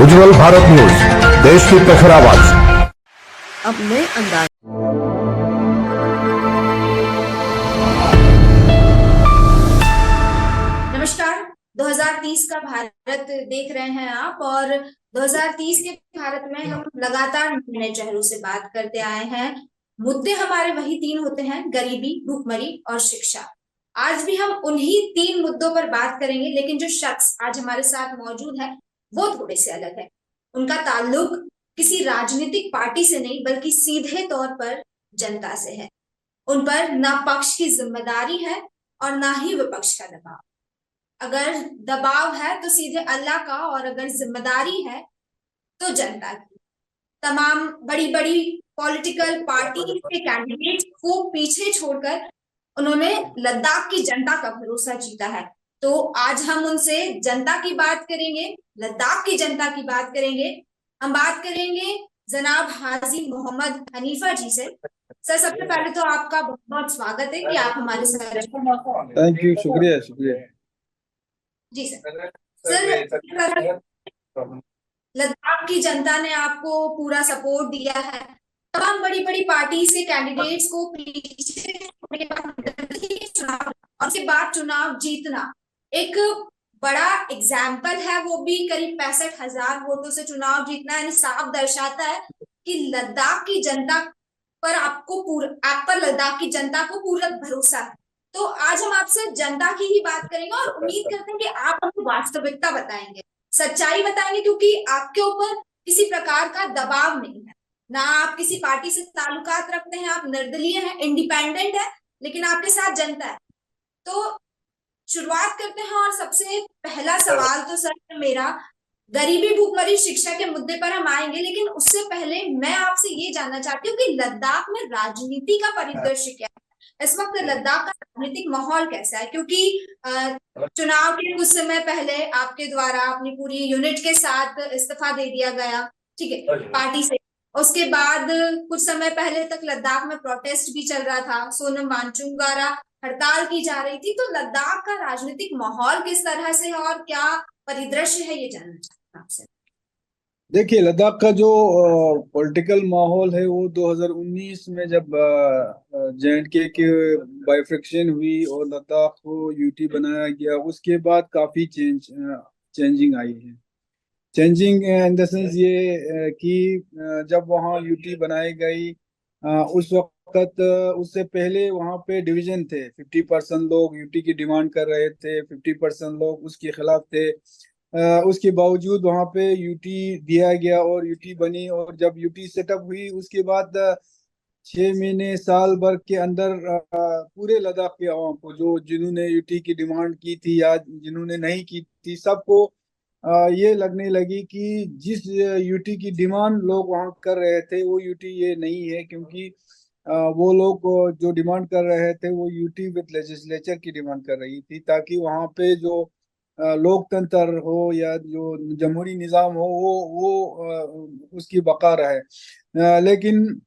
उज्जवल Bharat news, देश की प्रखर आवाज। अब नए अंदाज। नमस्कार। 2030 का भारत देख रहे हैं आप, और 2030 के भारत में हम लगातार नए चेहरों से बात करते आए हैं। मुद्दे हमारे वही तीन होते हैं: गरीबी, भूखमरी और शिक्षा। आज भी हम उन्हीं तीन मुद्दों पर बात करेंगे, लेकिन जो शख्स आज हमारे साथ मौजूद है वो थोड़े से अलग है। उनका ताल्लुक किसी राजनीतिक पार्टी से नहीं, बल्कि सीधे तौर पर जनता से है। उन पर ना पक्ष की जिम्मेदारी है और ना ही विपक्ष का दबाव। अगर दबाव है तो सीधे अल्लाह का, और अगर जिम्मेदारी है तो जनता की। तमाम बड़ी बड़ी पॉलिटिकल पार्टी के कैंडिडेट को पीछे छोड़कर उन्होंने लद्दाख की जनता का भरोसा जीता है। तो आज हम उनसे जनता की बात करेंगे, लद्दाख की जनता की बात करेंगे। हम बात करेंगे जनाब हाजी मोहम्मद हनीफा जी से। सर, सबसे पहले तो आपका बहुत बहुत स्वागत है कि आप हमारे साथ। थैंक यू, शुक्रिया शुक्रिया। जी सर। सर, लद्दाख की जनता ने आपको पूरा सपोर्ट दिया है। तमाम बड़ी बड़ी पार्टी से कैंडिडेट्स को पीछे छोड़ने के बाद और उसके बाद चुनाव जीतना एक बड़ा एग्जाम्पल है। वो भी करीब 65,000 वोटों से चुनाव जीतना, यानी साफ दर्शाता है कि लद्दाख की जनता पर आप पर लद्दाख की जनता को पूरा भरोसा है। तो आज हम आपसे जनता की ही बात करेंगे और उम्मीद करते हैं कि आप हमको वास्तविकता बताएंगे, सच्चाई बताएंगे, क्योंकि आपके ऊपर किसी प्रकार का दबाव नहीं है। ना आप किसी पार्टी से ताल्लुकात रखते हैं, आप निर्दलीय हैं, इंडिपेंडेंट है, लेकिन आपके साथ जनता है। तो शुरुआत करते हैं, और सबसे पहला सवाल तो सर मेरा गरीबी, भूखमरी, शिक्षा के मुद्दे पर हम आएंगे, लेकिन उससे पहले मैं आपसे ये जानना चाहती हूँ कि लद्दाख में राजनीति का परिदृश्य क्या है इस वक्त। लद्दाख का राजनीतिक माहौल कैसा है? क्योंकि चुनाव के कुछ समय पहले आपके द्वारा अपनी पूरी यूनिट के साथ इस्तीफा दे दिया गया, ठीक है, पार्टी से। उसके बाद कुछ समय पहले तक लद्दाख में प्रोटेस्ट भी चल रहा था, सोनम वांगचुक द्वारा हड़ताल की जा रही थी। तो लद्दाख का राजनीतिक माहौल किस तरह से है और क्या परिदृश्य है, ये जानना चाहते हैं आपसे। देखिए, लद्दाख का जो पॉलिटिकल माहौल है वो 2019 में जब जे.एंड.के की बाइफरकेशन हुई और लद्दाख को यूटी बनाया गया, उसके बाद काफी चेंजिंग आई है। चेंजिंग इन द सेंस ये कि जब वहाँ यूटी बनाई गई उस वक्त उससे पहले वहाँ पे डिवीजन थे। 50% लोग यूटी की डिमांड कर रहे थे, 50% लोग उसके खिलाफ थे। उसके बावजूद वहाँ पे यूटी दिया गया और यूटी बनी। और जब यूटी सेटअप हुई उसके बाद 6 महीने साल भर के अंदर पूरे लद्दाख के आवाम को, जो जिन्होंने यूटी की डिमांड की थी या जिन्होंने नहीं की थी, सबको ये लगने लगी कि जिस यूटी की डिमांड लोग वहाँ कर रहे थे वो यूटी ये नहीं है। क्योंकि वो लोग जो डिमांड कर रहे थे वो यूटी विद लेजिस्लेचर की डिमांड कर रही थी, ताकि वहाँ पे जो लोकतंत्र हो या जो जमहूरी निज़ाम हो वो उसकी बका रहे। लेकिन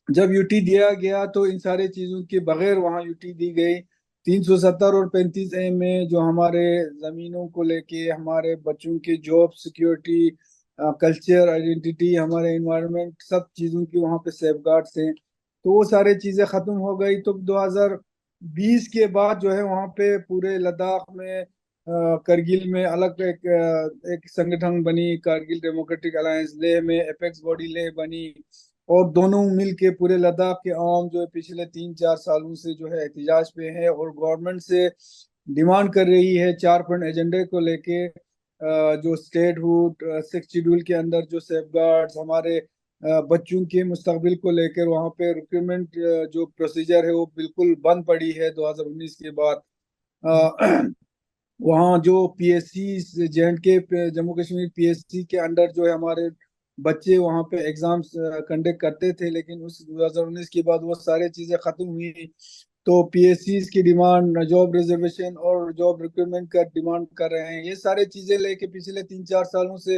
जब यूटी दिया गया तो इन सारे चीज़ों के बगैर वहाँ यूटी दी गई। 370 और 35A में जो हमारे ज़मीनों को लेके, हमारे बच्चों के जॉब सिक्योरिटी, कल्चर आइडेंटिटी, हमारे इन्वायरमेंट, सब चीज़ों की वहाँ पे सेफगार्ड्स हैं। तो वो सारे चीज़ें ख़त्म हो गई। तो 2020 के बाद जो है वहाँ पे पूरे लद्दाख में करगिल में अलग एक संगठन बनी, कारगिल डेमोक्रेटिक अलायंस। लेह में एपेक्स बॉडी लेह बनी, और दोनों मिल के पूरे लद्दाख के आवाम जो है पिछले 3-4 सालों से जो है एहतिजाज पे है और गवर्नमेंट से डिमांड कर रही है 4 पॉइंट एजेंडे को लेके। जो स्टेटहुड 6 शेड्यूल के अंदर जो सेफगार्ड्स, हमारे बच्चों के मुस्तकबिल को लेकर वहाँ पे रिक्रूटमेंट जो प्रोसीजर है वो बिल्कुल बंद पड़ी है 2019 के बाद। वहाँ जो PSC J&K Jammu Kashmir PSC के अंडर जो है हमारे बच्चे वहाँ पे एग्जाम्स कंडक्ट करते थे, लेकिन उस 2019 के बाद वो सारी चीज़ें ख़त्म हुई। तो पीएससी की डिमांड, जॉब रिजर्वेशन और जॉब रिक्रूटमेंट का डिमांड कर रहे हैं। ये सारी चीज़ें लेके पिछले 3-4 सालों से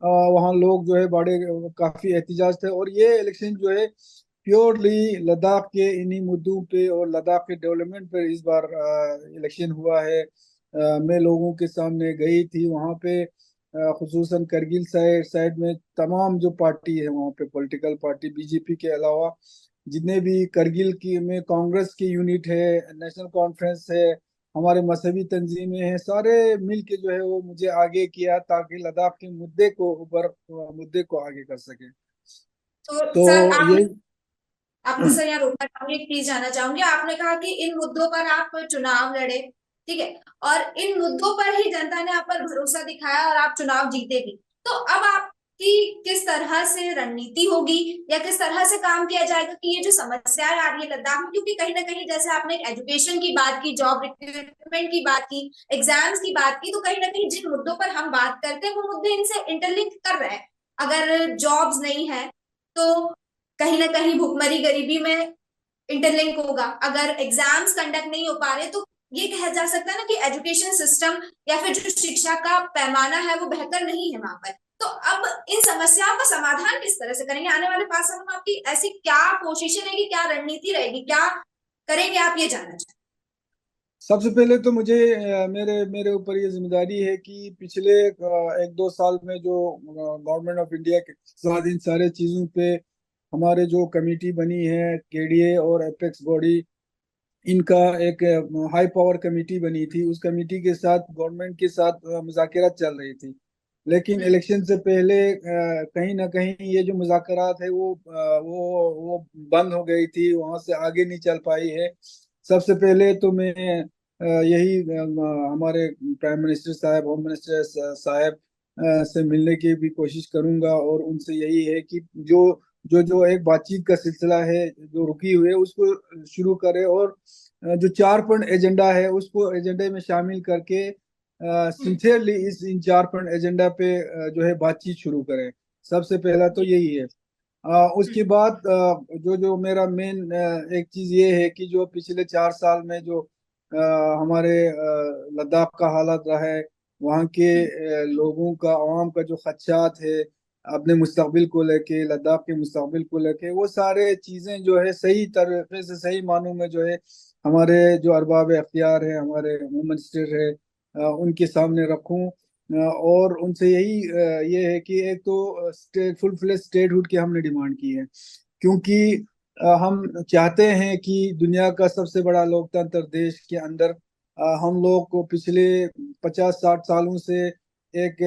वहाँ लोग जो है बड़े काफ़ी एहतिजाज थे। और ये इलेक्शन जो है प्योरली लद्दाख के इन्हीं मुद्दों पे और लद्दाख के डेवलपमेंट पर इस बार इलेक्शन हुआ है। मैं लोगों के सामने गई थी वहाँ पे। खुसूसन करगिल साइड में तमाम जो पार्टी है वहाँ पे पॉलिटिकल पार्टी बीजेपी के अलावा जितने भी करगिल की में कांग्रेस की यूनिट है, नेशनल कॉन्फ्रेंस है, हमारे मजहबी तंजीमें हैं, सारे मिल के जो है वो मुझे आगे किया ताकि लद्दाख के मुद्दे को आगे कर सके। तो तो सर आप ये आपको सर यहाँ रोकना चाहूंगी, एक चीज जानना चाहूंगी। आपने कहा कि इन मुद्दों पर आप चुनाव लड़े, ठीक है, और इन मुद्दों पर ही जनता ने आप पर भरोसा दिखाया और आप चुनाव जीते भी। तो अब आपकी किस तरह से रणनीति होगी या किस तरह से काम किया जाएगा कि ये जो समस्याएं आ रही है लद्दाख में, क्योंकि कहीं ना कहीं जैसे आपने एजुकेशन की बात की, जॉब रिक्रूटमेंट की बात की, एग्जाम्स की बात की, तो कहीं ना कहीं जिन मुद्दों पर हम बात करते हैं वो मुद्दे इनसे इंटरलिंक कर रहे हैं। अगर जॉब्स नहीं है तो कहीं ना कहीं भुखमरी गरीबी में इंटरलिंक होगा। अगर एग्जाम्स कंडक्ट नहीं हो पा रहे तो ये कहा जा सकता है ना कि एजुकेशन सिस्टम या फिर जो शिक्षा का पैमाना है वो बेहतर नहीं है वहां पर। तो अब इन समस्याओं का समाधान किस तरह से करेंगे? आने वाले 5 सालों में आपकी ऐसी क्या कोशिशें रहेगी, क्या रणनीति रहेगी, क्या करेंगे आप, ये जानना चाहते सबसे पहले तो मुझे मेरे मेरे ऊपर ये जिम्मेदारी है कि पिछले 1-2 साल में जो गवर्नमेंट ऑफ इंडिया के साथ इन सारे चीज़ों पे हमारे जो कमेटी बनी है, केडीए और एपेक्स बॉडी, इनका एक हाई पावर कमेटी बनी थी। उस कमेटी के साथ गवर्नमेंट के साथ मुज़ाकरात चल रही थी, लेकिन इलेक्शन से पहले कहीं ना कहीं ये जो मुज़ाकरात है वो बंद हो गई थी, वहां से आगे नहीं चल पाई है। सबसे पहले तो मैं यही हमारे प्राइम मिनिस्टर साहब, होम मिनिस्टर साहब से मिलने की भी कोशिश करूंगा और उनसे यही है कि जो जो जो एक बातचीत का सिलसिला है जो रुकी हुई है उसको शुरू करें और जो 4 पॉइंट एजेंडा है उसको एजेंडे में शामिल करके सिंसियरली इस इन 4 पॉइंट एजेंडा पे जो है बातचीत शुरू करें। सबसे पहला तो यही है। उसके बाद जो जो मेरा मेन एक चीज ये है कि जो पिछले 4 साल में जो हमारे लद्दाख का हालात रहा है, वहाँ के लोगों का, आवाम का जो खदशात है अपने मुस्तकबिल को लेके, लद्दाख के मुस्तकबिल को लेके, वो सारे चीज़ें जो है सही तरीके से, सही मानों में जो है हमारे जो अरबाब अख्तियार है, हमारे होम मिनिस्टर है, उनके सामने रखूं और उनसे यही ये है कि एक तो फुल फ्लेज स्टेटहुड की हमने डिमांड की है, क्योंकि हम चाहते हैं कि दुनिया का सबसे बड़ा लोकतंत्र देश के अंदर हम लोग को पिछले 50-60 सालों से एक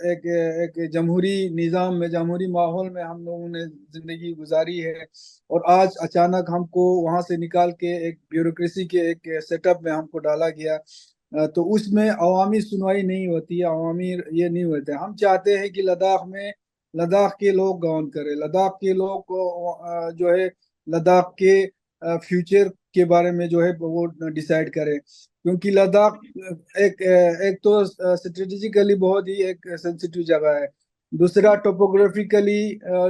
एक जमहूरी निज़ाम में, जमहूरी माहौल में हम लोगों ने जिंदगी गुजारी है, और आज अचानक हमको वहां से निकाल के एक ब्यूरोक्रेसी के एक सेटअप में हमको डाला गया। तो उसमें अवामी सुनवाई नहीं होती है, अवामी ये नहीं होते। हम चाहते हैं कि लद्दाख में लद्दाख के लोग गवर्न करें, लद्दाख के लोग जो है लद्दाख के फ्यूचर के बारे में जो है वो डिसाइड करें, क्योंकि लद्दाख एक तो स्ट्रेटेजिकली बहुत ही एक सेंसिटिव जगह है, दूसरा टोपोग्राफिकली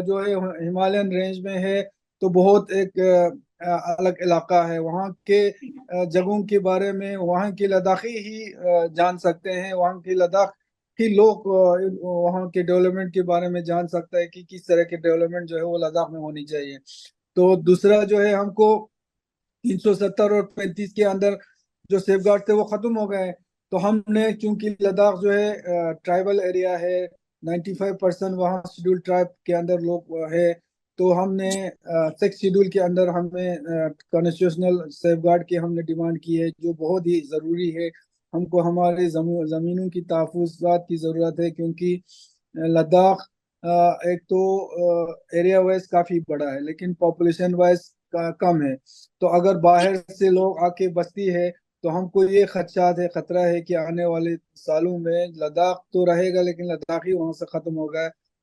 जो है हिमालयन रेंज में है, तो बहुत एक अलग इलाका है। वहाँ के जगहों के बारे में वहाँ के लद्दाखी ही जान सकते हैं, वहाँ के लद्दाख के लोग वहाँ के डेवलपमेंट के बारे में जान सकता है कि किस तरह के डेवलपमेंट जो है वो लद्दाख में होनी चाहिए। तो दूसरा जो है, हमको 370 और 35 के अंदर जो सेफगार्ड थे वो खत्म हो गए, तो हमने, चूंकि लद्दाख जो है ट्राइबल एरिया है, 95% वहाँ शेड्यूल ट्राइब के अंदर लोग है, तो हमने 6 शेड्यूल के अंदर हमें कॉन्स्टिट्यूशनल सेफगार्ड की हमने डिमांड की है, जो बहुत ही ज़रूरी है। हमको हमारे ज़मीनों की तहफ़्फ़ुज़ात की ज़रूरत है, क्योंकि लद्दाख एक तो एरिया वाइज काफ़ी बड़ा है लेकिन पॉपुलेशन वाइज कम है। तो अगर बाहर से लोग आके बसती है तो हमको ये खदशात है, खतरा है कि आने वाले सालों में लद्दाख तो रहेगा लेकिन लद्दाख ही वहाँ से खत्म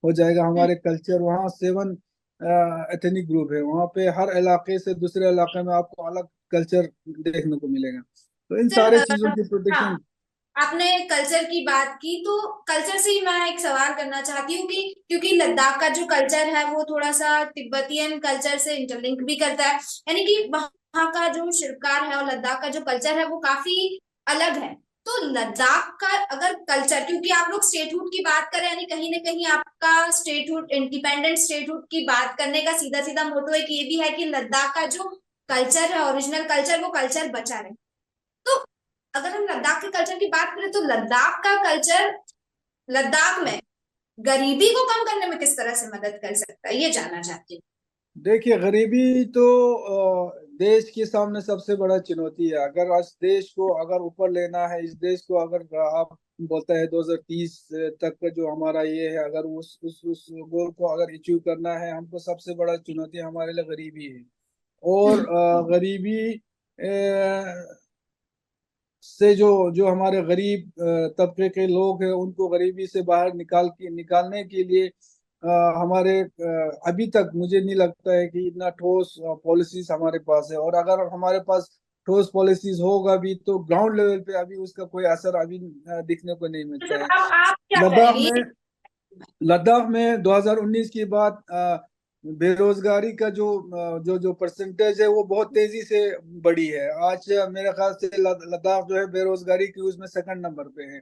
हो जाएगा। हमारे कल्चर, वहाँ 7 एथनिक ग्रुप है, वहाँ पे हर इलाके से दूसरे इलाके में आपको अलग कल्चर देखने को मिलेगा, तो इन सारे सर चीजों की हाँ, प्रोटेक्शन। आपने कल्चर की बात की तो कल्चर से ही मैं एक सवाल करना चाहती हूँ कि क्योंकि लद्दाख का जो कल्चर है वो थोड़ा सा तिब्बतियन कल्चर से इंटरलिंक भी करता है, यानी कि वहाँ का जो शिल्पकार है और लद्दाख का जो कल्चर है वो काफी अलग है। तो लद्दाख का अगर कल्चर, क्योंकि आप लोग स्टेटहुड की बात करें, यानी कहीं ना कहीं आपका स्टेटहुड, इंडिपेंडेंट स्टेटहुड की बात करने का सीधा सीधा मोटो एक ये भी है कि लद्दाख का जो कल्चर है, ओरिजिनल कल्चर, वो कल्चर बचा रहे। तो अगर हम लद्दाख के कल्चर की बात करें तो लद्दाख का कल्चर लद्दाख में गरीबी को कम करने में किस तरह से मदद कर सकता है, ये जानना चाहती हूँ। देखिए, गरीबी तो देश के सामने सबसे बड़ा चुनौती है। अगर इस देश को अगर ऊपर लेना है, इस देश को अगर आप बोलते हैं 2030 तक का जो हमारा ये है, अगर उस गोल को अगर अचीव करना है, हमको सबसे बड़ा चुनौती हमारे लिए गरीबी है। और गरीबी से जो जो हमारे गरीब तबके के लोग हैं, उनको गरीबी से बाहर निकालने के लिए हमारे अभी तक मुझे नहीं लगता है कि इतना ठोस पॉलिसीज हमारे पास है। और अगर हमारे पास ठोस पॉलिसीज होगा भी तो ग्राउंड लेवल पे अभी उसका कोई असर अभी दिखने को नहीं तो मिलता है। अब आप क्या लद्दाख करेंगे? में लद्दाख में 2019 के बाद बेरोजगारी का जो परसेंटेज है वो बहुत तेजी से बढ़ी है। आज मेरे ख्याल से लद्दाख जो है बेरोजगारी की उसमें सेकंड नंबर पे है।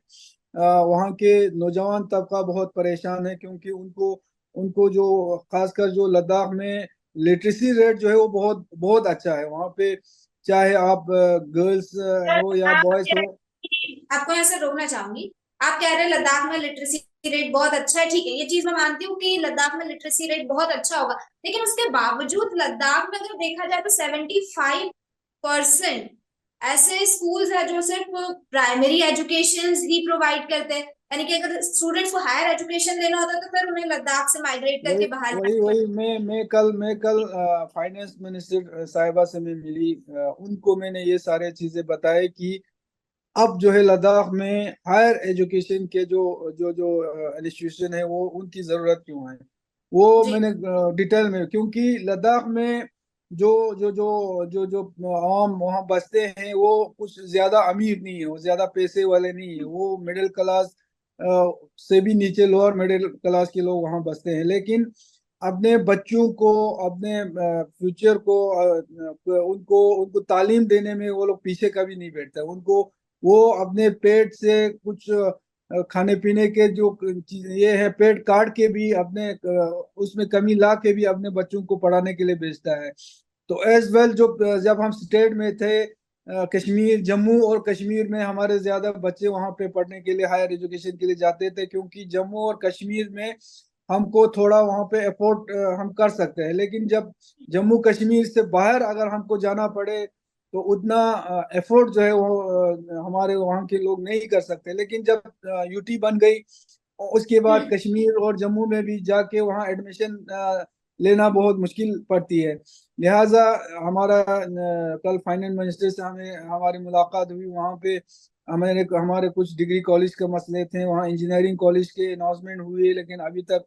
वहाँ के नौजवान तबका बहुत परेशान है, क्योंकि उनको उनको जो खासकर जो लद्दाख में लिटरेसी रेट जो है वो बहुत बहुत अच्छा है वहाँ पे। चाहे आप गर्ल्स हो या आप बॉयज हो। आपको यहाँ से रोकना चाहूंगी। आप कह रहे हैं लद्दाख में लिटरेसी रेट बहुत अच्छा है, ठीक है, ये चीज मैं मानती हूँ कि लद्दाख में लिटरेसी रेट बहुत अच्छा होगा, लेकिन उसके बावजूद लद्दाख में अगर देखा जाए तो 75% ऐसे स्कूल्स है जो सिर्फ प्राइमरी एजुकेशन ही प्रोवाइड करते हैं। यानी कि अगर स्टूडेंट्स को हायर एजुकेशन लेना होता है तो फिर उन्हें लद्दाख से माइग्रेट वही करके बाहर वही जाना वही मैं कल फाइनेंस मिनिस्टर साहिबा से मैं मिली। उनको मैंने ये सारे चीजें बताई कि अब जो है लद्दाख में हायर एजुकेशन के जो जो जो इंस्टीट्यूशन है वो उनकी जरूरत क्यों है। वो जी। मैंने डिटेल में, क्योंकि लद्दाख में जो जो जो जो जो आम वहाँ बसते हैं वो कुछ ज्यादा अमीर नहीं है, वो ज्यादा पैसे वाले नहीं है, वो मिडिल क्लास से भी नीचे लोअर मिडिल क्लास के लोग वहाँ बसते हैं। लेकिन अपने बच्चों को, अपने फ्यूचर को उनको उनको तालीम देने में वो लोग पीछे कभी नहीं बैठते। उनको वो अपने पेट से कुछ खाने पीने के जो चीज ये है, पेट काट के भी अपने उसमें कमी ला के भी अपने बच्चों को पढ़ाने के लिए भेजता है। तो एज वेल जो जब हम स्टेट में थे, कश्मीर, जम्मू और कश्मीर में हमारे ज्यादा बच्चे वहाँ पे पढ़ने के लिए, हायर एजुकेशन के लिए जाते थे, क्योंकि जम्मू और कश्मीर में हमको थोड़ा वहाँ पे अफोर्ड हम कर सकते हैं। लेकिन जब जम्मू कश्मीर से बाहर अगर हमको जाना पड़े तो उतना एफर्ट जो है वो हमारे वहाँ के लोग नहीं कर सकते। लेकिन जब यूटी बन गई उसके बाद कश्मीर और जम्मू में भी जाके वहाँ एडमिशन लेना बहुत मुश्किल पड़ती है। लिहाजा हमारा कल फाइनेंस मिनिस्टर से हमें हमारी मुलाकात हुई। वहाँ पे हमारे कुछ डिग्री कॉलेज के मसले थे, वहाँ इंजीनियरिंग कॉलेज के अनाउंसमेंट हुई लेकिन अभी तक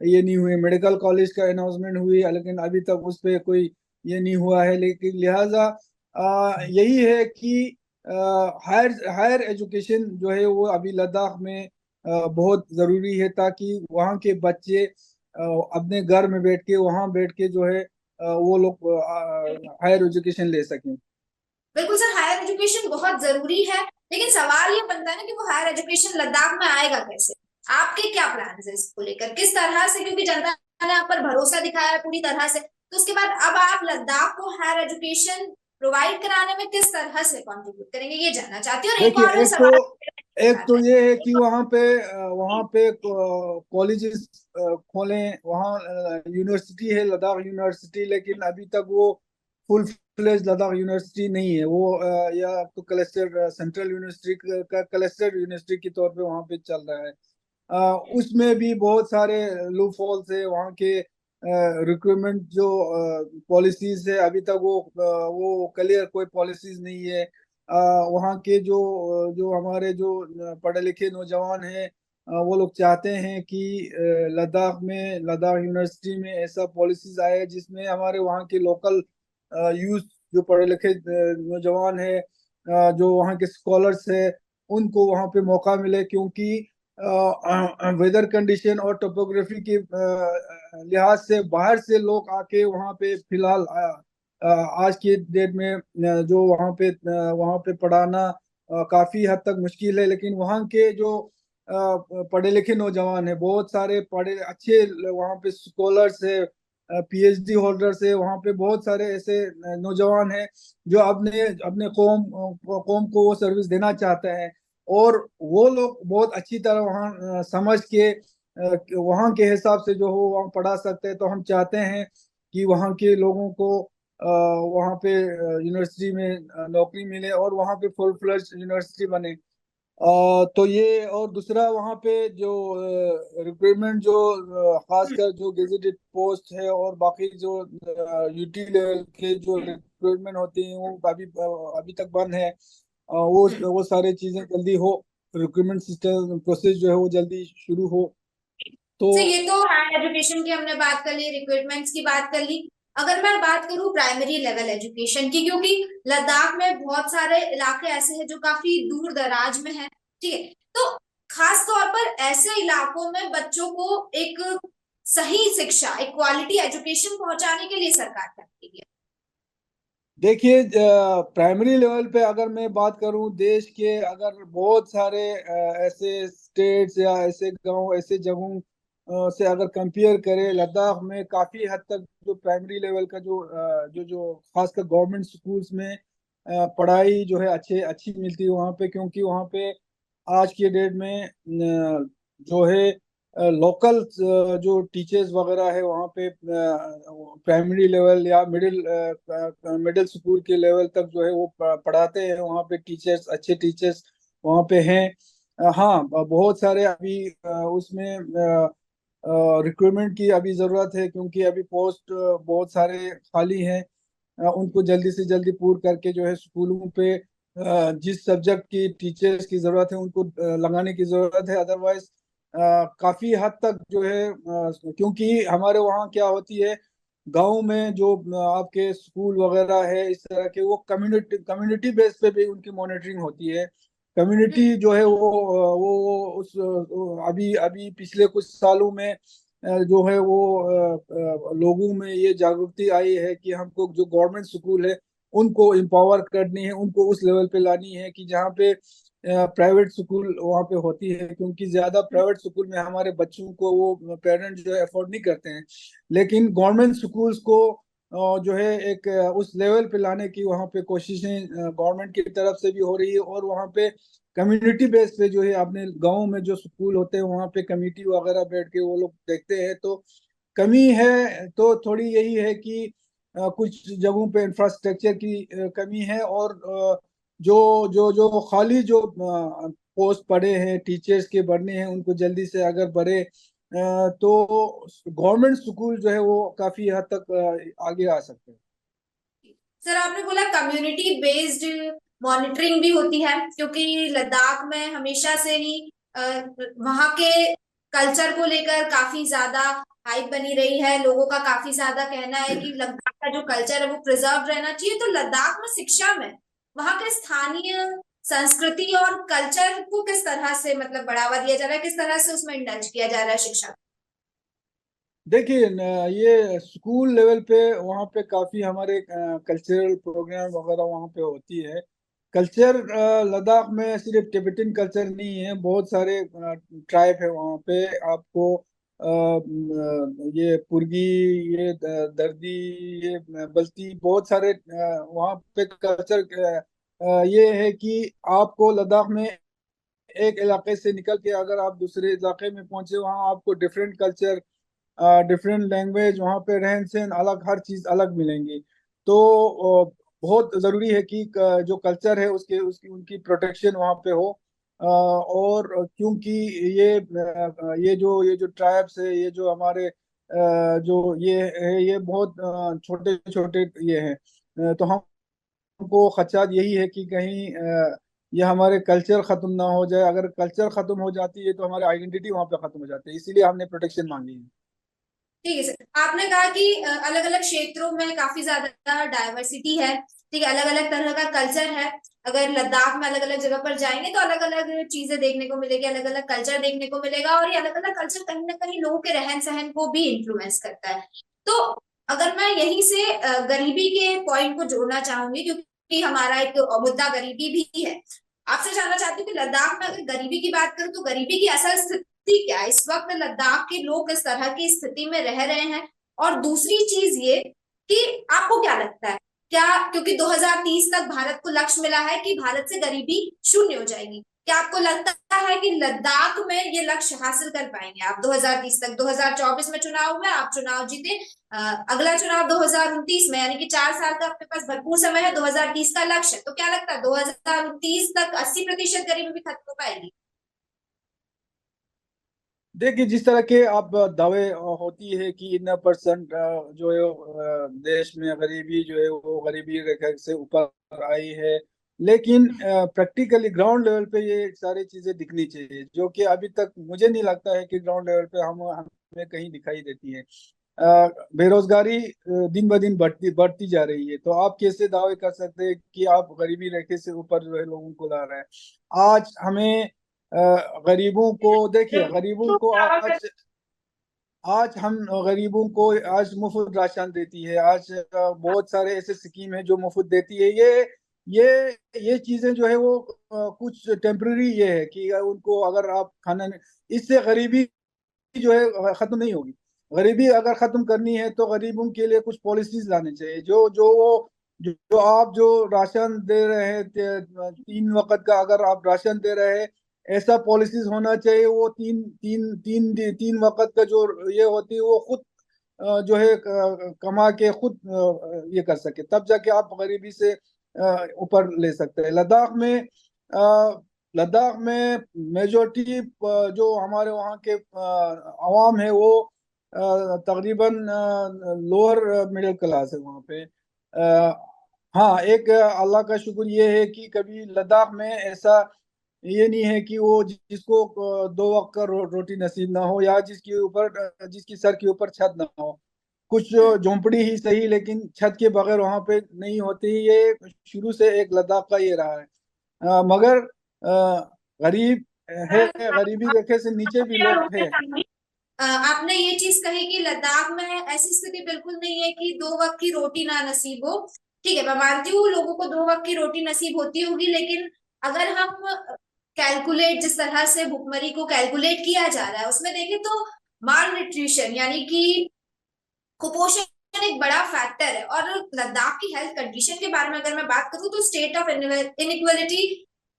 ये नहीं हुए, मेडिकल कॉलेज का अनाउंसमेंट हुई लेकिन अभी तक उस पर कोई ये नहीं हुआ है। लेकिन लिहाजा यही है कि हायर हायर एजुकेशन जो है वो अभी लद्दाख में बहुत ज़रूरी है, ताकि वहाँ के बच्चे अपने घर में बैठ के, वहाँ बैठ के जो है वो लोग हायर एजुकेशन ले सकें। बिल्कुल सर, हायर एजुकेशन बहुत जरूरी है, लेकिन सवाल ये बनता है ना कि वो हायर एजुकेशन लद्दाख में आएगा कैसे? आपके क्या प्लान है इसको लेकर, किस तरह से, क्योंकि जनता ने आप पर भरोसा दिखाया है पूरी तरह से, तो उसके बाद अब आप लद्दाख को हायर एजुकेशन प्रोवाइड कराने में किस तरह से कंट्रीब्यूट करेंगे, ये जानना चाहती हूँ। और एक देखिए, और सवाल एक तो ये है कि वहाँ पे कॉलेजेस खोलें। वहाँ यूनिवर्सिटी है, लद्दाख यूनिवर्सिटी, लेकिन अभी तक वो फुल फ्लेज लद्दाख यूनिवर्सिटी नहीं है। वो या तो क्लस्टर, सेंट्रल यूनिवर्सिटी का क्लस्टर यूनिवर्सिटी के तौर पे वहाँ पे चल रहा है। उसमें भी बहुत सारे लूप होल्स है। वहाँ के रिक्रूटमेंट जो पॉलिसीज है अभी तक वो क्लियर कोई पॉलिसीज नहीं है। वहाँ के जो जो हमारे जो पढ़े लिखे नौजवान हैं, वो लोग चाहते हैं कि लद्दाख में, लद्दाख यूनिवर्सिटी में ऐसा पॉलिसीज आए जिसमें हमारे वहाँ के लोकल यूथ, जो पढ़े लिखे नौजवान है, जो वहाँ के स्कॉलर्स है, उनको वहाँ पे मौका मिले। क्योंकि वेदर कंडीशन और टोपोग्राफी के लिहाज से बाहर से लोग आके वहाँ पे फिलहाल आज के डेट में जो वहाँ पे पढ़ाना काफी हद तक मुश्किल है। लेकिन वहाँ के जो पढ़े लिखे नौजवान है, बहुत सारे पढ़े अच्छे वहाँ पे स्कॉलर्स है, पीएचडी होल्डर्स है, वहाँ पे बहुत सारे ऐसे नौजवान हैं जो अपने अपने कौम को वो सर्विस देना चाहते हैं। और वो लोग बहुत अच्छी तरह वहाँ समझ के वहाँ के हिसाब से जो हो वहाँ पढ़ा सकते हैं। तो हम चाहते हैं कि वहाँ के लोगों को वहाँ पे यूनिवर्सिटी में नौकरी मिले और वहाँ पे फुल फ्लेज यूनिवर्सिटी बने। तो ये, और दूसरा वहाँ पे जो रिक्रूटमेंट जो खासकर जो गेजेटेड पोस्ट है और बाकी जो यूटी लेवल के जो रिक्रूटमेंट होती हैं वो अभी तक बंद है। वो सारी चीजें जल्दी हो, रिक्रूटमेंट सिस्टम प्रोसेस जो है वो जल्दी शुरू हो। तो तो ये तो हायर एजुकेशन की हमने बात कर ली, रिक्रूटमेंट्स की बात कर ली। अगर मैं बात करूं प्राइमरी लेवल एजुकेशन की, क्योंकि लद्दाख में बहुत सारे इलाके ऐसे हैं जो काफी दूर दराज में है, ठीक है, तो खास तौर पर ऐसे इलाकों में बच्चों को एक सही शिक्षा, एक क्वालिटी एजुकेशन पहुंचाने के लिए सरकार क्या करेगी? देखिए, प्राइमरी लेवल पे अगर मैं बात करूं, देश के अगर बहुत सारे ऐसे स्टेट्स या ऐसे गांव, ऐसे जगहों से अगर कंपेयर करें, लद्दाख में काफी हद तक जो प्राइमरी लेवल का जो खासकर गवर्नमेंट स्कूल्स में पढ़ाई जो है अच्छी मिलती है वहाँ पे। क्योंकि वहाँ पे आज के डेट में जो है लोकल जो टीचर्स वगैरह है वहाँ पे प्राइमरी लेवल या मिडिल स्कूल के लेवल तक जो है वो पढ़ाते हैं। वहाँ पे टीचर्स, अच्छे टीचर्स वहाँ पे हैं। हाँ, बहुत सारे अभी उसमें रिक्रूटमेंट की अभी ज़रूरत है, क्योंकि अभी पोस्ट बहुत सारे खाली हैं। उनको जल्दी से जल्दी पूर्ण करके जो है स्कूलों पे जिस सब्जेक्ट की टीचर्स की ज़रूरत है उनको लगाने की ज़रूरत है। अदरवाइज काफ़ी हद तक जो है क्योंकि हमारे वहाँ क्या होती है, गांव में जो आपके स्कूल वगैरह है इस तरह के, वो कम्युनिटी बेस पे भी उनकी मॉनिटरिंग होती है। कम्युनिटी जो है वो उस अभी अभी पिछले कुछ सालों में जो है वो लोगों में ये जागरूकता आई है कि हमको जो गवर्नमेंट स्कूल है उनको एम्पावर करनी है, उनको उस लेवल पे लानी है कि जहाँ पे प्राइवेट स्कूल वहाँ पे होती है। क्योंकि ज्यादा प्राइवेट स्कूल में हमारे बच्चों को वो पेरेंट्स जो है अफोर्ड नहीं करते हैं। लेकिन गवर्नमेंट स्कूल्स को जो है एक उस लेवल पे लाने की वहाँ पे कोशिशें गवर्नमेंट की तरफ से भी हो रही है। और वहाँ पे कम्युनिटी बेस पे जो है अपने गाँव में जो स्कूल होते हैं वहाँ पे कमेटी वगैरह बैठ के वो लोग देखते हैं। तो कमी है तो थोड़ी यही है कि कुछ जगहों पे इंफ्रास्ट्रक्चर की कमी है। और जो जो जो खाली जो पोस्ट पड़े हैं टीचर्स के भरने हैं, उनको जल्दी से अगर भरे तो गवर्नमेंट स्कूल जो है वो काफी हद तक आगे आ सकते हैं। सर, आपने बोला कम्युनिटी बेस्ड मॉनिटरिंग भी होती है, क्योंकि लद्दाख में हमेशा से ही वहाँ के कल्चर को लेकर काफी ज्यादा हाइप बनी रही है। लोगों का काफी ज्यादा कहना है कि लद्दाख का जो कल्चर है वो प्रिजर्व रहना चाहिए। तो लद्दाख में शिक्षा में वहाँ के स्थानीय संस्कृति और कल्चर को किस तरह से मतलब बढ़ावा दिया जा रहा है, किस तरह से उसमें इंडल्ज किया जा रहा है शिक्षा? देखिए ये स्कूल लेवल पे वहाँ पे काफी हमारे कल्चरल प्रोग्राम वगैरह वहाँ पे होती है। कल्चर लद्दाख में सिर्फ टिबेटन कल्चर नहीं है, बहुत सारे ट्राइब है वहाँ पे। आपको ये पुर्गी, ये दर्दी, ये बल्ती, बहुत सारे वहाँ पे कल्चर ये है कि आपको लद्दाख में एक इलाके से निकल के अगर आप दूसरे इलाके में पहुंचे, वहाँ आपको डिफरेंट कल्चर, डिफरेंट लैंग्वेज, वहाँ पे रहन सहन अलग, हर चीज अलग मिलेंगी। तो बहुत जरूरी है कि जो कल्चर है उसके उसकी उनकी प्रोटेक्शन वहाँ पे हो। और क्योंकि ये जो ट्राइब्स है, ये जो हमारे जो ये है, ये बहुत छोटे छोटे ये हैं। तो हमको खदशात यही है कि कहीं ये हमारे कल्चर खत्म ना हो जाए। अगर कल्चर खत्म हो जाती है तो हमारी आइडेंटिटी वहाँ पे खत्म हो जाती है, इसीलिए हमने प्रोटेक्शन मांगी है। ठीक है सर, आपने कहा कि अलग अलग क्षेत्रों में काफी ज्यादा डाइवर्सिटी है, ठीक है, अलग अलग तरह का कल्चर है। अगर लद्दाख में अलग अलग जगह पर जाएंगे तो अलग अलग चीजें देखने को मिलेगी, अलग अलग कल्चर देखने को मिलेगा, और ये अलग अलग कल्चर कहीं ना कहीं लोगों के रहन सहन को भी इन्फ्लुएंस करता है। तो अगर मैं यहीं से गरीबी के पॉइंट को जोड़ना चाहूंगी, क्योंकि हमारा एक मुद्दा गरीबी भी है, आपसे जानना चाहती हूँ कि लद्दाख में अगर गरीबी की बात करूं तो गरीबी की असल स्थिति क्या है? इस वक्त लद्दाख के लोग किस तरह की स्थिति में रह रहे हैं? और दूसरी चीज ये कि आपको क्या लगता है, क्या, क्योंकि 2030 तक भारत को लक्ष्य मिला है कि भारत से गरीबी शून्य हो जाएगी, क्या आपको लगता है कि लद्दाख में ये लक्ष्य हासिल कर पाएंगे आप 2030 तक? 2024 में चुनाव हुआ, आप चुनाव जीते, अगला चुनाव 2029 में, यानी कि 4 साल का आपके पास भरपूर समय है, 2030 का लक्ष्य है। तो क्या लगता है 2029 तक 80% गरीबी भी खत्म हो पाएगी? देखिए, जिस तरह के आप दावे होती है कि इतना परसेंट जो है देश में गरीबी जो है वो गरीबी रेखा से ऊपर आई है, लेकिन प्रैक्टिकली ग्राउंड लेवल पे ये सारी चीजें दिखनी चाहिए, जो कि अभी तक मुझे नहीं लगता है कि ग्राउंड लेवल पे हमें कहीं दिखाई देती है। बेरोजगारी दिन ब दिन बढ़ती बढ़ती जा रही है, तो आप कैसे दावे कर सकते हैं कि आप गरीबी रेखे से ऊपर जो है लोगों को ला रहे हैं? आज हमें गरीबों को देखिए, गरीबों को आज आज हम गरीबों को आज मुफ्त राशन देती है, आज बहुत सारे ऐसे स्कीम है जो मुफ्त देती है। ये ये चीजें जो है वो कुछ टेम्पररी ये है कि उनको अगर आप खाना इससे गरीबी जो है खत्म नहीं होगी। गरीबी अगर खत्म करनी है तो गरीबों के लिए कुछ पॉलिसीज लानी चाहिए। जो आप जो राशन दे रहे हैं, 3 वक्त का अगर आप राशन दे रहे हैं, ऐसा पॉलिसीज होना चाहिए। वो तीन तीन तीन तीन वक्त का जो ये होती है वो खुद जो है कमा के खुद ये कर सके, तब जाके आप गरीबी से ऊपर ले सकते हैं। लद्दाख में मेजोरिटी जो हमारे वहाँ के अवाम है वो तकरीबन लोअर मिडिल क्लास है वहाँ पे। हाँ, एक अल्लाह का शुक्र ये है कि कभी लद्दाख में ऐसा ये नहीं है कि वो जिसको 2 वक्त का रोटी नसीब ना हो, या जिसकी सर के ऊपर छत ना हो। कुछ झोंपड़ी ही सही, लेकिन छत के बगैर वहां पे नहीं होती। ये शुरू से एक लद्दाख का ये रहा है। मगर गरीब है, गरीबी रेखे से नीचे भी लोग हैं। आपने ये चीज कही कि लद्दाख में ऐसी स्थिति बिल्कुल नहीं है कि 2 वक्त की रोटी ना नसीब हो। ठीक है, मैं मानती हूँ लोगों को 2 वक्त की रोटी नसीब होती होगी, लेकिन अगर हम कैलकुलेट जिस तरह से भुखमरी को कैलकुलेट किया जा रहा है उसमें देखें तो माल न्यूट्रिशन यानी कि कुपोषण एक बड़ा फैक्टर है। और लद्दाख की हेल्थ कंडीशन के बारे में अगर मैं बात करूं तो स्टेट ऑफ इनइक्वालिटी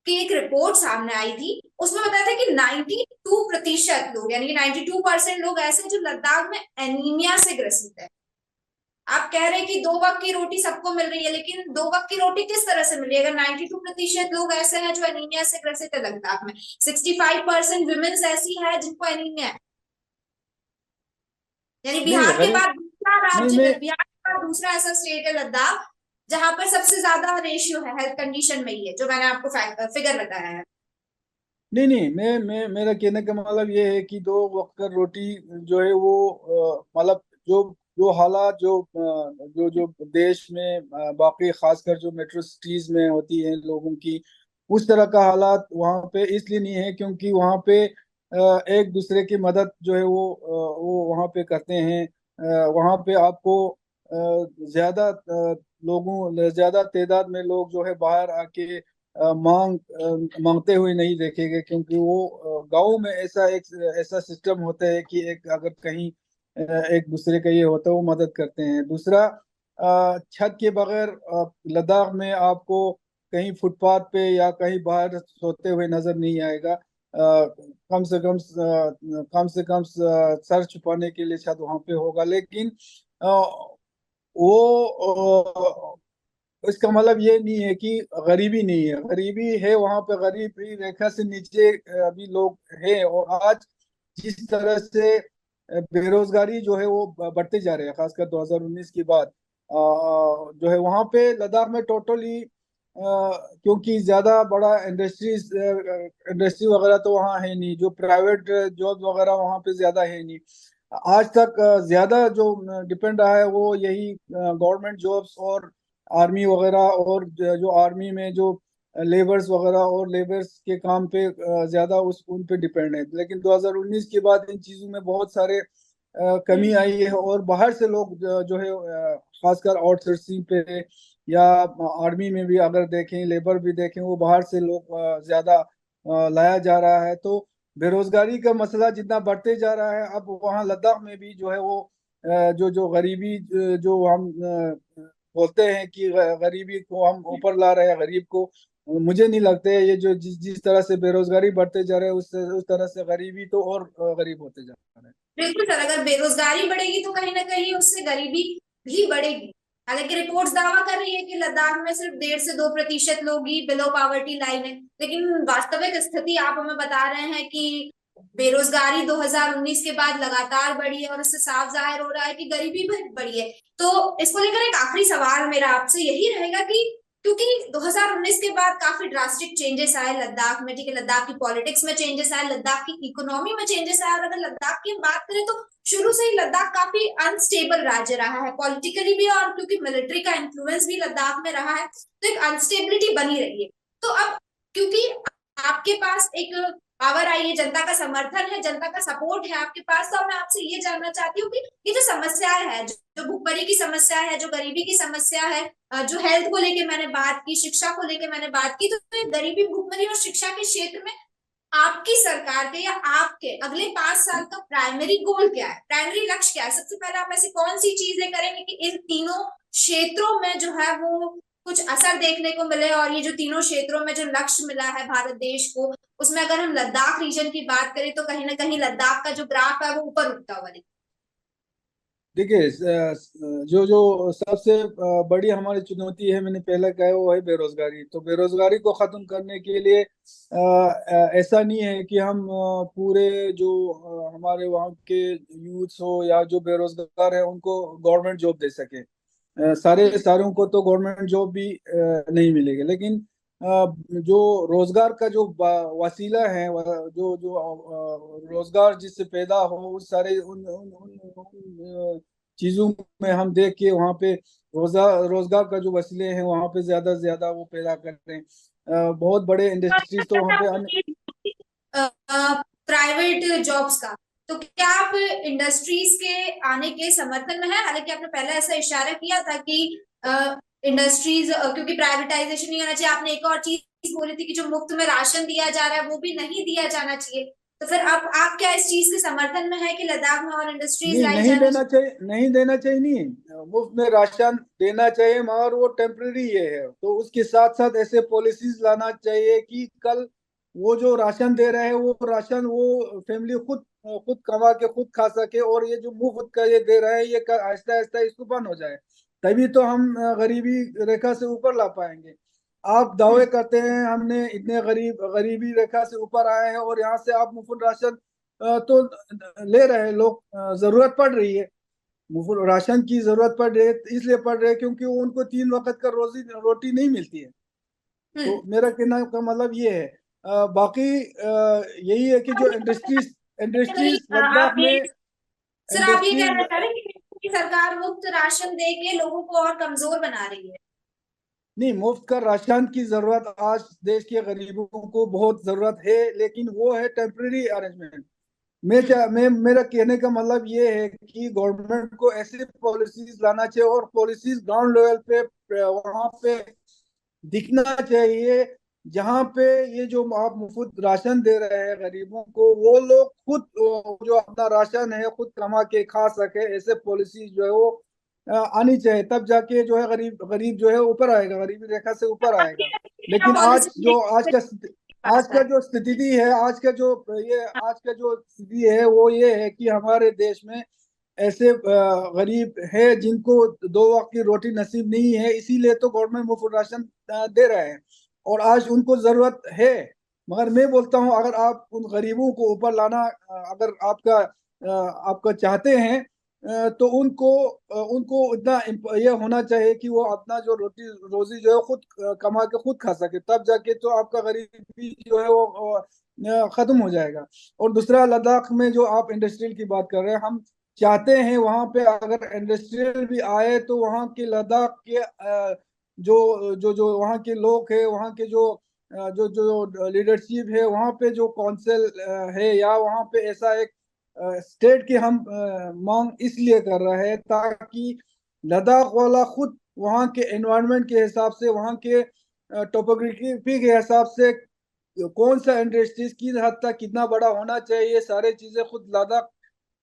की एक रिपोर्ट सामने आई थी। उसमें बताया था कि 92% लोग यानी कि 92% लोग ऐसे हैं जो लद्दाख में एनीमिया से ग्रसित है। आप कह रहे हैं कि 2 वक्त की रोटी सबको मिल रही है, लेकिन 2 वक्त की रोटी किस तरह से मिल रही है अगर 92% लोग ऐसे हैं जो एनीमिया से ग्रसित है लद्दाख में? 65% वुमेन्स ऐसी है जिनको एनीमिया है। यानी नहीं बिहार के गरीब बाद दूसरा नहीं राज्य, मैं बिहार के बाद दूसरा ऐसा स्टेट है लद्दाख जहां पर सबसे ज्यादा रेशियो है हेल्थ कंडीशन में ही है, जो मैंने आपको फिगर बताया है। नहीं नहीं मैं मेरा कहने का मतलब ये है कि 2 वक्त का रोटी जो है वो मतलब जो जो हालात जो जो देश में बाकी खासकर जो मेट्रो सिटीज में होती है लोगों की, उस तरह का हालात वहाँ पे इसलिए नहीं है क्योंकि वहाँ पे एक दूसरे की मदद जो है वो वहाँ पे करते हैं। वहाँ पे आपको ज्यादा तादाद में लोग जो है बाहर आके मांगते हुए नहीं देखेंगे, क्योंकि वो गांव में ऐसा सिस्टम होता है कि एक अगर कहीं एक दूसरे का ये होता है वो मदद करते हैं। दूसरा, छत के बगैर लद्दाख में आपको कहीं फुटपाथ पे या कहीं बाहर सोते हुए नजर नहीं आएगा। कम से कम सर छुपाने के लिए छत वहां पे होगा, लेकिन वो इसका मतलब ये नहीं है कि गरीबी नहीं है। गरीबी है वहां पे, गरीबी रेखा से नीचे अभी लोग हैं। और आज जिस तरह से बेरोजगारी जो है वो बढ़ते जा रहे हैं, खासकर 2019 के बाद जो है वहां पे लद्दाख में टोटली, क्योंकि ज्यादा बड़ा इंडस्ट्री वगैरह तो वहाँ है नहीं, जो प्राइवेट जॉब वगैरह वहाँ पे ज्यादा है नहीं। आज तक ज्यादा जो डिपेंड रहा है वो यही गवर्नमेंट जॉब्स और आर्मी वगैरह, और जो आर्मी में जो लेबर्स वगैरह और लेबर्स के काम पे ज्यादा उन पे डिपेंड है। लेकिन 2019 के बाद इन चीजों में बहुत सारे कमी आई है, और बाहर से लोग जो है खासकर आउटसोर्सिंग पे या आर्मी में भी अगर देखें, लेबर भी देखें, वो बाहर से लोग ज्यादा लाया जा रहा है। तो बेरोजगारी का मसला जितना बढ़ते जा रहा है, अब वहाँ लद्दाख में भी जो है वो जो जो गरीबी जो हम बोलते हैं कि गरीबी को हम ऊपर ला रहे हैं, गरीब को मुझे नहीं लगता है ये जो जिस तरह से बेरोजगारी बढ़ते जा रहे हैं उस तरह से गरीबी तो और गरीब होते जा रहे हैं। बिल्कुल सर, अगर बेरोजगारी बढ़ेगी तो कहीं ना कहीं उससे गरीबी भी बढ़ेगी। हालांकि रिपोर्ट्स दावा कर रही है कि लद्दाख में सिर्फ 1.5 से 2% लोग ही बिलो पॉवर्टी लाइन है, लेकिन वास्तविक स्थिति आप हमें बता रहे हैं कि बेरोजगारी 2019 के बाद लगातार बढ़ी है और इससे साफ जाहिर हो रहा है कि गरीबी भी बढ़ी है। तो इसको लेकर एक आखिरी सवाल मेरा आपसे यही रहेगा कि क्योंकि 2019 के बाद काफी ड्रास्टिक चेंजेस आए लद्दाख में, ठीक है, लद्दाख की पॉलिटिक्स में चेंजेस आए, लद्दाख की इकोनॉमी में चेंजेस आए, और अगर लद्दाख की हम बात करें तो शुरू से ही लद्दाख काफी अनस्टेबल राज्य रहा है पॉलिटिकली भी, और क्योंकि मिलिट्री का इन्फ्लुएंस भी लद्दाख में रहा है तो एक अनस्टेबिलिटी बनी रही है। तो अब क्योंकि आपके पास एक पावर आई है, जनता का समर्थन है, जनता का सपोर्ट है आपके पास, तो मैं आपसे ये जानना चाहती हूँ कि ये जो समस्याएं है, जो भुखमरी की समस्या है, जो गरीबी की समस्या है, जो हेल्थ को लेके मैंने बात की, शिक्षा को लेके मैंने बात की, तो ये गरीबी, भुखमरी और शिक्षा के क्षेत्र में आपकी सरकार के या आपके अगले 5 साल का प्राइमरी गोल क्या है, प्राइमरी लक्ष्य क्या है? सबसे पहले आप ऐसी कौन सी चीजें करेंगे कि इन तीनों क्षेत्रों में जो है वो कुछ असर देखने को मिले, और ये जो तीनों क्षेत्रों में जो लक्ष्य मिला है भारत देश को, उसमें अगर हम लद्दाख रीजन की बात करें तो कहीं ना कहीं लद्दाख का जो ग्राफ है वो ऊपर उठता हुआ दिखता देखिए, जो जो सबसे बड़ी हमारी चुनौती है, मैंने पहले कहा, वो है बेरोजगारी। तो बेरोजगारी को खत्म करने के लिए ऐसा नहीं है कि हम पूरे जो हमारे वहाँ के यूथ्स हो या जो बेरोजगार है उनको गवर्नमेंट जॉब दे सके। सारों को तो गवर्नमेंट जॉब भी नहीं मिलेगी, लेकिन जो रोजगार का जो वसीला है, जो जो रोजगार जिससे पैदा हो, उस सारे उन चीजों में हम देख के वहाँ पे रोजगार का जो वसीले हैं वहाँ पे ज्यादा से ज्यादा वो पैदा करते हैं। बहुत बड़े इंडस्ट्रीज तो वहाँ पे है प्राइवेट जॉब्स का। तो क्या आप इंडस्ट्रीज के आने के समर्थन में है? हालांकि आपने पहले ऐसा इशारा किया था कि इंडस्ट्रीज क्योंकि प्राइवेटाइजेशन नहीं होना चाहिए, आपने एक और चीज बोली थी कि जो मुफ्त में राशन दिया जा रहा है वो भी नहीं दिया जाना चाहिए। तो फिर आप क्या इस चीज के समर्थन में है कि लद्दाख में और इंडस्ट्रीज लाई नहीं जानी देना चाहिए, नहीं देना चाहिए, नहीं मुफ्त में राशन देना चाहिए, मगर वो टेम्पररी ये है। तो उसके साथ साथ ऐसे पॉलिसीज लाना चाहिए कि कल वो जो राशन दे रहे हैं वो राशन वो फैमिली खुद खुद कमा के खुद खा सके, और ये जो मुफ्त का ये दे रहे हैं ये आहिस्ता आहिस्ता इसको बंद हो जाए, तभी तो हम गरीबी रेखा से ऊपर ला पाएंगे। आप दावे करते हैं हमने इतने गरीबी रेखा से ऊपर आए हैं, और यहाँ से आप मुफ्त राशन तो ले रहे हैं लोग। जरूरत पड़ रही है, मुफ्त राशन की जरूरत पड़ रही है, इसलिए पड़ रही है क्योंकि वो उनको 3 वक्त का रोटी नहीं मिलती है। तो मेरा कहना का मतलब ये है। बाकी यही है कि जो इंडस्ट्रीज इंडस्ट्रीज लद्दाख आप ये में सर आप ये कहना चाह रहे हैं कि सरकार मुफ्त राशन दे के लोगों को और कमजोर बना रही है? नहीं, मुफ्त का राशन की जरूरत आज देश के गरीबों को बहुत जरूरत है, लेकिन वो है टेम्पररी अरेंजमेंट। मैं मेरा कहने का मतलब ये है कि गवर्नमेंट को ऐसी पॉलिसीज लाना चाहिए, और पॉलिसीज ग्राउंड लेवल पे वहां पे दिखना चाहिए, जहाँ पे ये जो आप मुफ्त राशन दे रहे हैं गरीबों को, वो लोग खुद जो अपना राशन है खुद कमा के खा सके। ऐसे पॉलिसी जो है वो आनी चाहिए, तब जाके जो है गरीब गरीब जो है ऊपर आएगा, गरीबी रेखा से ऊपर आएगा। लेकिन आज का जो स्थिति है, आज का जो स्थिति है वो ये है कि हमारे देश में ऐसे गरीब है जिनको 2 वक्त की रोटी नसीब नहीं है, इसीलिए तो गवर्नमेंट मुफ्त राशन दे रहे हैं, और आज उनको जरूरत है। मगर मैं बोलता हूँ, अगर आप उन गरीबों को ऊपर लाना अगर आपका चाहते हैं, तो उनको उनको इतना ये होना चाहिए कि वो अपना जो रोजी जो है खुद कमा के खुद खा सके, तब जाके तो आपका गरीबी जो है वो खत्म हो जाएगा। और दूसरा, लद्दाख में जो आप इंडस्ट्रियल की बात कर रहे हैं, हम चाहते हैं वहां पे अगर इंडस्ट्रियल भी आए तो वहाँ के लद्दाख के जो जो जो वहाँ के लोग हैं, वहाँ के जो जो लीडरशिप है, वहाँ पे जो काउंसिल है, या वहाँ पे ऐसा एक स्टेट की हम मांग इसलिए कर रहे हैं ताकि लद्दाख वाला खुद वहाँ के एनवायरनमेंट के हिसाब से, वहाँ के टोपोग्राफी के हिसाब से कौन सा इंडस्ट्रीज किस हद तक कितना बड़ा होना चाहिए, सारे चीजें खुद लद्दाख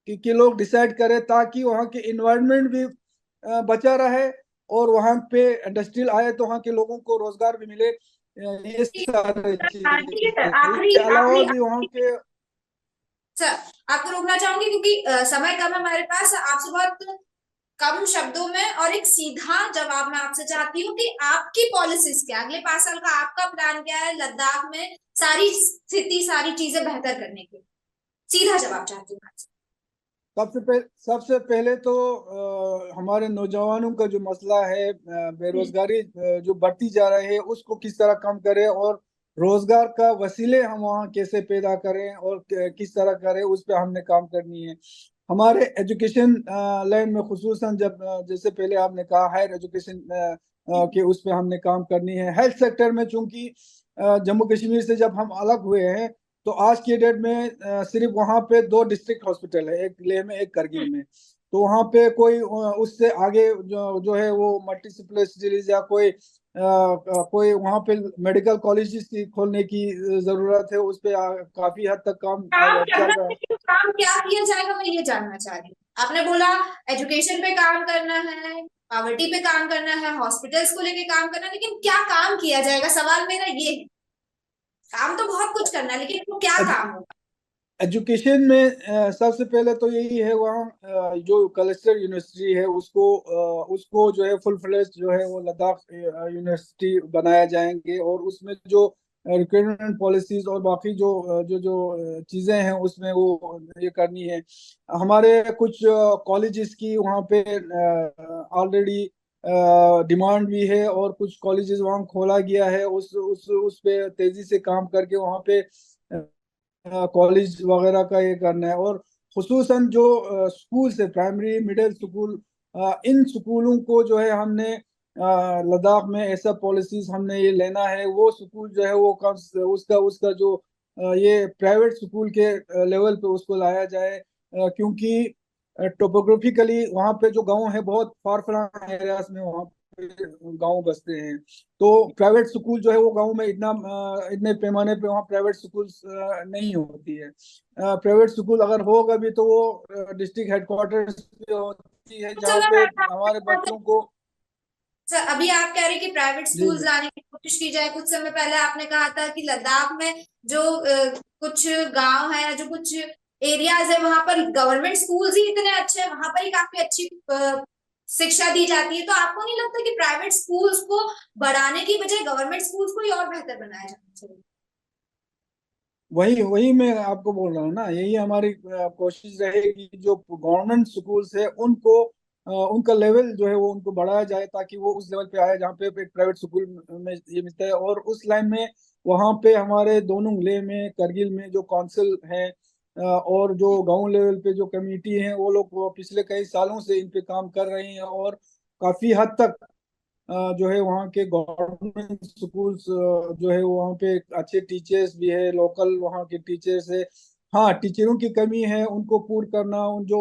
के लोग डिसाइड करें, ताकि वहाँ के इन्वायरमेंट भी बचा रहे, और वहाँ पे इंडस्ट्रियल आए तो वहाँ के लोगों को रोजगार भी मिले। ये सारे ठीक है चीजें सर, हैं। आखिरी इसके अलावा आखिरी भी वहाँ के सर, आपको रोकना चाहूंगी क्योंकि समय कम है हमारे पास। आपसे बहुत कम शब्दों में और एक सीधा जवाब मैं आपसे चाहती हूँ कि आपकी पॉलिसीज क्या, अगले 5 साल का आपका प्लान क्या है लद्दाख में सारी स्थिति सारी चीजें बेहतर करने के लिए? सीधा जवाब चाहती हूँ आपसे। सबसे पहले तो हमारे नौजवानों का जो मसला है, बेरोजगारी जो बढ़ती जा रही है, उसको किस तरह कम करें और रोजगार का वसीले हम वहाँ कैसे पैदा करें और किस तरह करें, उस पर हमने काम करनी है। हमारे एजुकेशन लाइन में खुसूसन जब जैसे पहले आपने कहा हायर एजुकेशन के उस पर हमने काम करनी है। हेल्थ सेक्टर में चूंकि जम्मू कश्मीर से जब हम अलग हुए हैं तो आज की डेट में सिर्फ वहाँ पे 2 डिस्ट्रिक्ट हॉस्पिटल है, एक लेह में एक करगिल में। तो वहाँ पे कोई उससे आगे जो है वो मल्टी स्पेशलिस्ट या कोई वहाँ पे मेडिकल कॉलेजेस की खोलने की जरूरत है। उस पे काफी हद तक काम काम चल करना रहा है। है तो काम क्या किया जाएगा मैं ये जानना चाह रही हूँ। आपने बोला एजुकेशन पे काम करना है, पॉवर्टी पे काम करना है, हॉस्पिटल्स को लेके काम करना है, लेकिन क्या काम किया जाएगा, सवाल मेरा ये है। काम तो बहुत कुछ करना है लेकिन वो क्या काम होगा? एजुकेशन में सबसे पहले तो यही है, वहाँ जो कलस्टर यूनिवर्सिटी है उसको जो है फुल फ्लेज जो है वो लद्दाख यूनिवर्सिटी बनाया जाएंगे और उसमें जो रिक्रूटमेंट पॉलिसीज और बाकी जो चीजें हैं उसमें वो ये करनी है। हमारे कुछ कॉलेजेस की वहाँ पे ऑलरेडी डिमांड भी है और कुछ कॉलेजेस वहाँ खोला गया है। उस पे तेजी से काम करके वहाँ पे कॉलेज वगैरह का ये करना है। और खुसूसन जो स्कूल से प्राइमरी मिडिल स्कूल, इन स्कूलों को जो है हमने लद्दाख में ऐसा पॉलिसीज हमने ये लेना है। वो स्कूल जो है वो कम उसका उसका जो ये प्राइवेट स्कूल के लेवल पे उसको लाया जाए, क्योंकि टोपोग्राफिकली वहाँ पे जो गांव है बहुत फार फ्लंग एरियाज में वहाँ पे गांव बसते हैं। तो प्राइवेट स्कूल जो है वो गांव में इतने पैमाने पे वहाँ प्राइवेट स्कूल नहीं होती है। प्राइवेट स्कूल अगर होगा भी तो वो डिस्ट्रिक्ट हेडक्वार्टर्स पे होती है जहाँ चलो पे हमारे मैं बच्चों को। सर, अभी आप कह रहे हैं कि प्राइवेट जी स्कूल्स जी लाने की कोशिश की जाए। कुछ समय पहले आपने कहा था कि लद्दाख में जो कुछ गांव है या जो कुछ एरियाज है वहां पर गवर्नमेंट स्कूल्स ही इतने अच्छे हैं, वहां पर ही काफी अच्छी शिक्षा दी जाती है। तो आपको नहीं लगता कि प्राइवेट स्कूल्स को बढ़ाने की बजाय गवर्नमेंट स्कूल्स को ही और बेहतर बनाया जाना चाहिए? वही वही मैं आपको बोल रहा हूँ ना, यही हमारी कोशिश रहेगी। जो गवर्नमेंट स्कूल्स है उनको उनका लेवल जो है वो उनको बढ़ाया जाए ताकि वो उस लेवल पे आए जहाँ पे एक प्राइवेट स्कूल में ये मिलता है। और उस लाइन में वहाँ पे हमारे दोनों लेह में करगिल में जो काउंसिल है और जो गांव लेवल पे जो कमेटी है वो लोग वो पिछले कई सालों से इन पे काम कर रहे हैं और काफी हद तक जो है वहाँ के गवर्नमेंट स्कूल्स जो है वहाँ पे अच्छे टीचर्स भी है, लोकल वहाँ के टीचर्स है। हाँ, टीचरों की कमी है, उनको पूर्ण करना, उन जो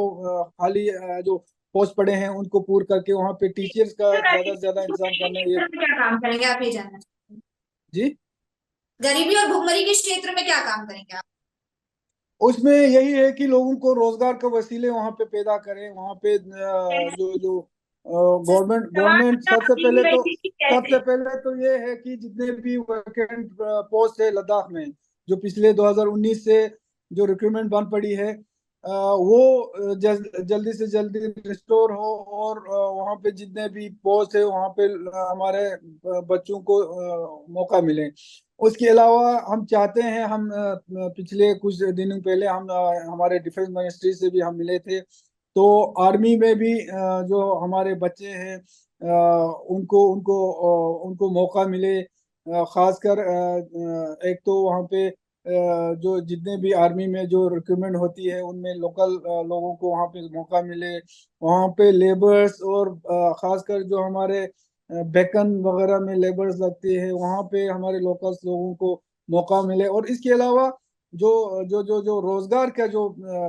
खाली जो पोस्ट पड़े हैं उनको पूर्ण करके वहाँ पे टीचर्स का तो ज्यादा से ज्यादा इंतजाम गरीबी करना के ये। क्षेत्र में क्या काम करेंगे आप ये जानना चाहते हैं? जी, गरीबी और भुखमरी के क्षेत्र में क्या काम करेंगे आप? उसमें यही है कि लोगों को रोजगार के वसीले वहाँ पे पैदा करें। वहाँ पे जो जो गवर्नमेंट सवाल गवर्नमेंट मेरा अभी भी वही थी कि कैसे। सबसे पहले तो ये है कि जितने भी वैकेंट पोस्ट है लद्दाख में, जो पिछले 2019 से जो रिक्रूटमेंट बंद पड़ी है, वो जल्दी से जल्दी रिस्टोर हो और वहाँ पे जितने भी पोस्ट है वहाँ पे हमारे बच्चों को मौका मिले। उसके अलावा हम चाहते हैं, हम पिछले कुछ दिनों पहले हम हमारे डिफेंस मिनिस्ट्री से भी हम मिले थे। तो आर्मी में भी जो हमारे बच्चे हैं उनको उनको उनको मौका मिले। खासकर एक तो वहाँ पे जो जितने भी आर्मी में जो रिक्रूटमेंट होती है उनमें लोकल लोगों को वहाँ पे मौका मिले। वहाँ पे लेबर्स और खासकर जो हमारे बेकन वगैरह में लेबर्स लगती है वहाँ पे हमारे लोकल्स लोगों को मौका मिले। और इसके अलावा जो जो रोजगार का जो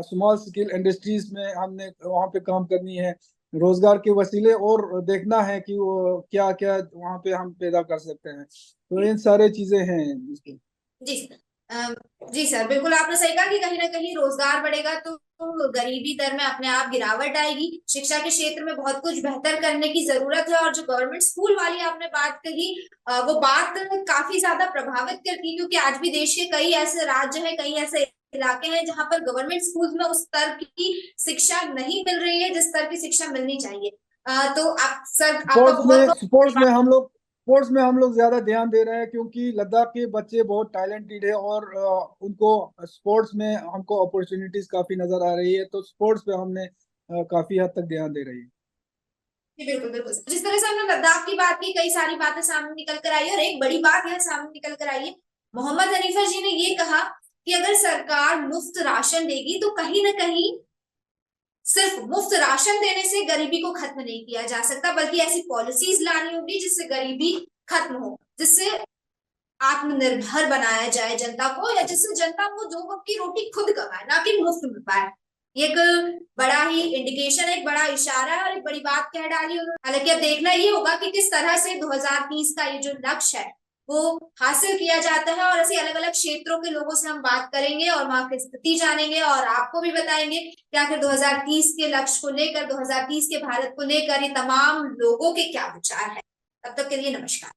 स्मॉल स्केल इंडस्ट्रीज में हमने वहाँ पे काम करनी है, रोजगार के वसीले और देखना है कि वो क्या क्या वहाँ पे हम पैदा कर सकते हैं। तो इन सारे चीजें हैं इसके। जी सर, जी सर, बिल्कुल आपने सही कहा कि कहीं ना कहीं रोजगार बढ़ेगा तो तो गरीबी दर में अपने आप गिरावट आएगी। शिक्षा के क्षेत्र में बहुत कुछ बेहतर करने की जरूरत है। और जो गवर्नमेंट स्कूल वाली आपने बात कही, वो बात काफी ज्यादा प्रभावित करती है, क्योंकि आज भी देश के कई ऐसे राज्य हैं, कई ऐसे इलाके हैं जहां पर गवर्नमेंट स्कूल में उस स्तर की शिक्षा नहीं मिल रही है जिस स्तर की शिक्षा मिलनी चाहिए। तो आप सर, आपका बहुत स्पोर्ट्स में हम लोग ज्यादा ध्यान दे रहे हैं, क्योंकि लद्दाख के बच्चे बहुत टैलेंटेड है और उनको स्पोर्ट्स में हमको अपॉर्चुनिटीज काफी नजर आ रही है, तो स्पोर्ट्स पे हमने काफी हद तक ध्यान दे रही है। जी बिल्कुल बिल्कुल। जिस तरह से हमने लद्दाख की बात की, कई सारी बातें सामने निकल कर आई है, और एक बड़ी बात यह सामने निकल कर आई है, मोहम्मद हनीफा जी ने ये कहा कि अगर सरकार मुफ्त राशन देगी तो कहीं ना कहीं सिर्फ मुफ्त राशन देने से गरीबी को खत्म नहीं किया जा सकता, बल्कि ऐसी पॉलिसीज लानी होगी जिससे गरीबी खत्म हो, जिससे आत्मनिर्भर बनाया जाए जनता को, या जिससे जनता को दो वक्त की रोटी खुद कमाए, ना कि मुफ्त में पाए। ये एक बड़ा ही इंडिकेशन है, एक बड़ा इशारा है, और एक बड़ी बात कह डाली उन्होंने। हालांकि अब देखना ये होगा कि किस तरह से 2030 का ये जो लक्ष्य है वो हासिल किया जाता है। और ऐसे अलग अलग क्षेत्रों के लोगों से हम बात करेंगे और वहां की स्थिति जानेंगे, और आपको भी बताएंगे कि आखिर 2030 के लक्ष्य को लेकर, 2030 के भारत को लेकर ये तमाम लोगों के क्या विचार है। तब तक के लिए नमस्कार।